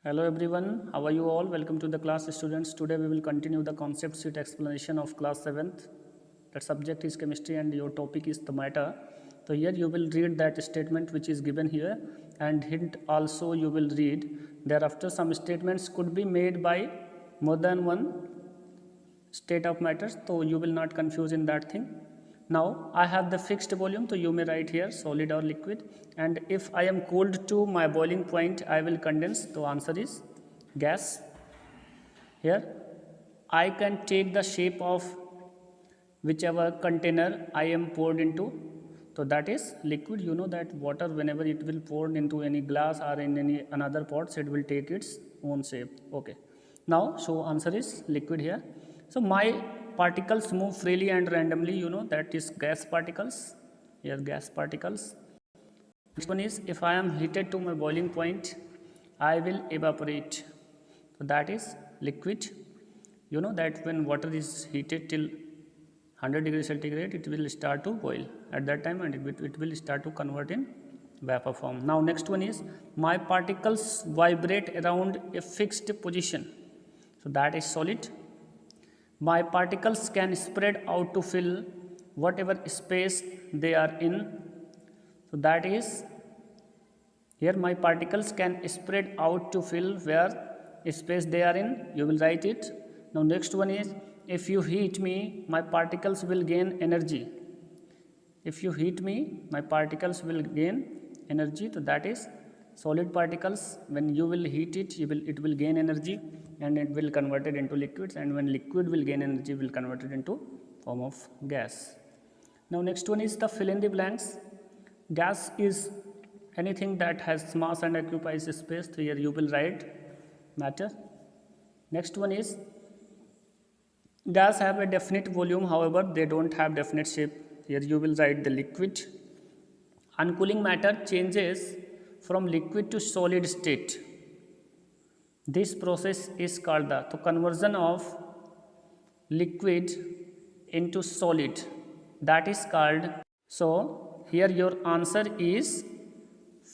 Hello everyone, how are you all? Welcome to the class students. Today we will continue the concept sheet explanation of class 7th. The subject is chemistry and your topic is the matter. So here you will read that statement which is given here, and hint also you will read. Thereafter some statements could be made by more than one state of matters, so you will not confuse in that thing. Now I have the fixed volume, so you may write here solid or liquid, and if I am cooled to my boiling point I will condense. So answer is gas. Here I can take the shape of whichever container I am poured into, so that is liquid. You know that water, whenever it will poured into any glass or in any another pots, it will take its own shape. Okay, now so answer is liquid here. So my particles move freely and randomly, you know that is gas particles. Here gas particles. Next one is if I am heated to my boiling point I will evaporate, so that is liquid. You know that when water is heated till 100 degrees centigrade it will start to boil at that time, and it will start to convert in vapor form. Now next one is my particles vibrate around a fixed position, so that is solid. My particles can spread out to fill whatever space they are in, so that is here my particles can spread out to fill where space they are in, you will write it. Now next one is if you heat me my particles will gain energy. If you heat me my particles will gain energy, so that is solid particles. When you will heat it, it will gain energy and it will convert it into liquids, and when liquid will gain energy will convert it into form of gas. Now next one is the fill in the blanks. Gas is anything that has mass and occupies space, so here you will write matter. Next one is gas have a definite volume, however they don't have definite shape, here you will write the liquid. Uncooling matter changes from liquid to solid state. This process is called the conversion of liquid into solid, that is called. So here your answer is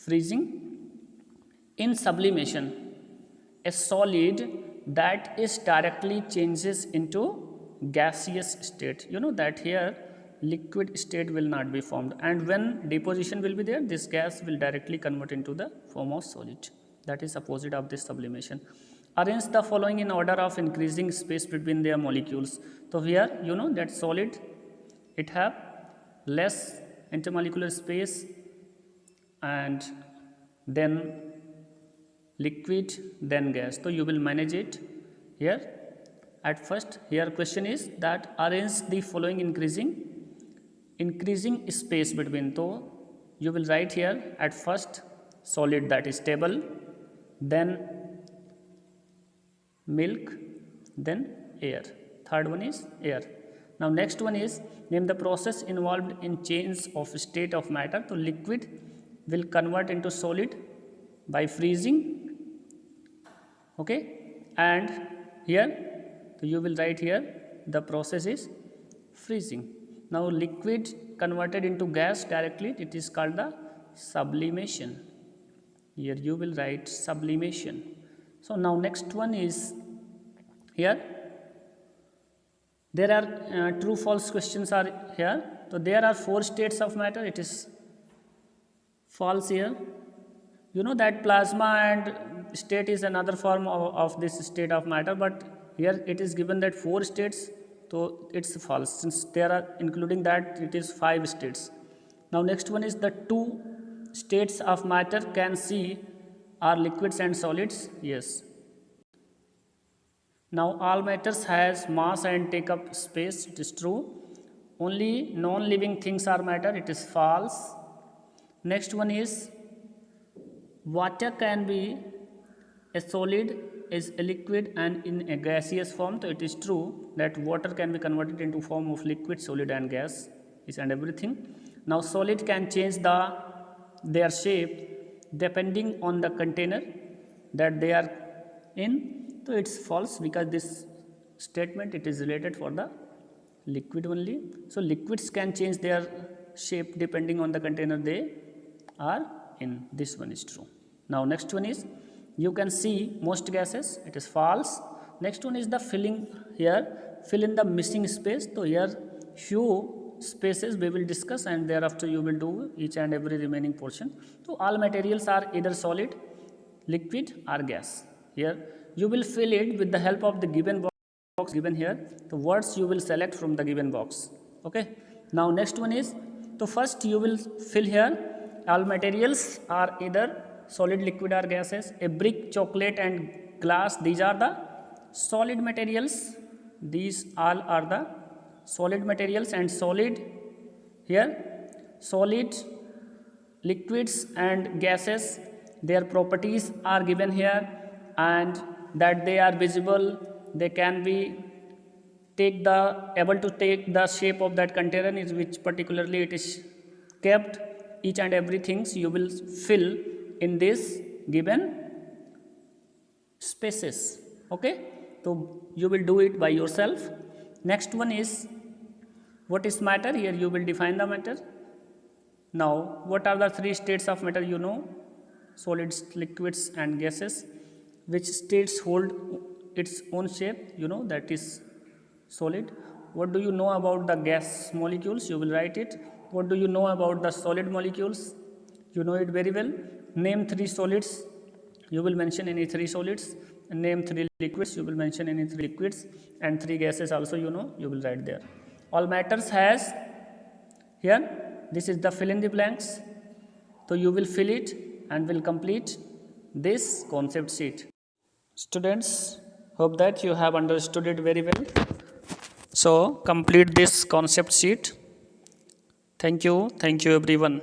freezing. In sublimation, a solid that is directly changes into gaseous state. You know that here liquid state will not be formed, and when deposition will be there this gas will directly convert into the form of solid. That is opposite of this sublimation. Arrange the following in order of increasing space between their molecules. So here you know that solid it have less intermolecular space, and then liquid, then gas, so you will manage it here. At first here question is that arrange the following increasing space between, so you will write here at first solid, that is table, then milk, then air. Third one is air. Now next one is name the process involved in change of state of matter. So liquid will convert into solid by freezing. Okay, and here so you will write here the process is freezing. Now liquid converted into gas directly, it is called the sublimation. Here you will write sublimation. So now next one is here there are true false questions are here. So there are 4 states of matter, it is false here. You know that plasma and state is another form of this state of matter, but here it is given that 4 states, so it's false since there are including that it is 5 states. Now next one is the 2 states of matter can see are liquids and solids. Yes. Now all matters has mass and take up space, it is true. Only non-living things are matter, it is false. Next one is water can be a solid, is a liquid and in a gaseous form, so it is true that water can be converted into form of liquid, solid and gas is and everything. Now solid can change their shape depending on the container that they are in, so it's false because this statement it is related for the liquid only. So liquids can change their shape depending on the container they are in, this one is true. Now next one is You can see most gases, it is false. Next one is the filling here, fill in the missing space. So here few spaces we will discuss, and thereafter you will do each and every remaining portion. So all materials are either solid, liquid or gas. Here you will fill it with the help of the given box given here. The words you will select from the given box. Okay. Now next one is, so first you will fill here all materials are either solid, liquid or gases. A brick, chocolate and glass, these are the solid materials. These all are the solid materials. And solid here, solid, liquids and gases, their properties are given here, and that they are visible, they can be able to take the shape of that container is which particularly it is kept. Each and everything you will fill in this given spaces. Okay, so you will do it by yourself. Next one is, what is matter? Here you will define the matter. Now what are the three states of matter? You know, solids, liquids and gases. Which states hold its own shape? You know, that is solid. What do you know about the gas molecules? You will write it. What do you know about the solid molecules? You know it very well. Name three solids. You will mention any three solids. And name three liquids. You will mention any three liquids. And three gases also you know. You will write there. All matters has here. This is the fill in the blanks. So you will fill it and will complete this concept sheet. Students, hope that you have understood it very well. So complete this concept sheet. Thank you everyone.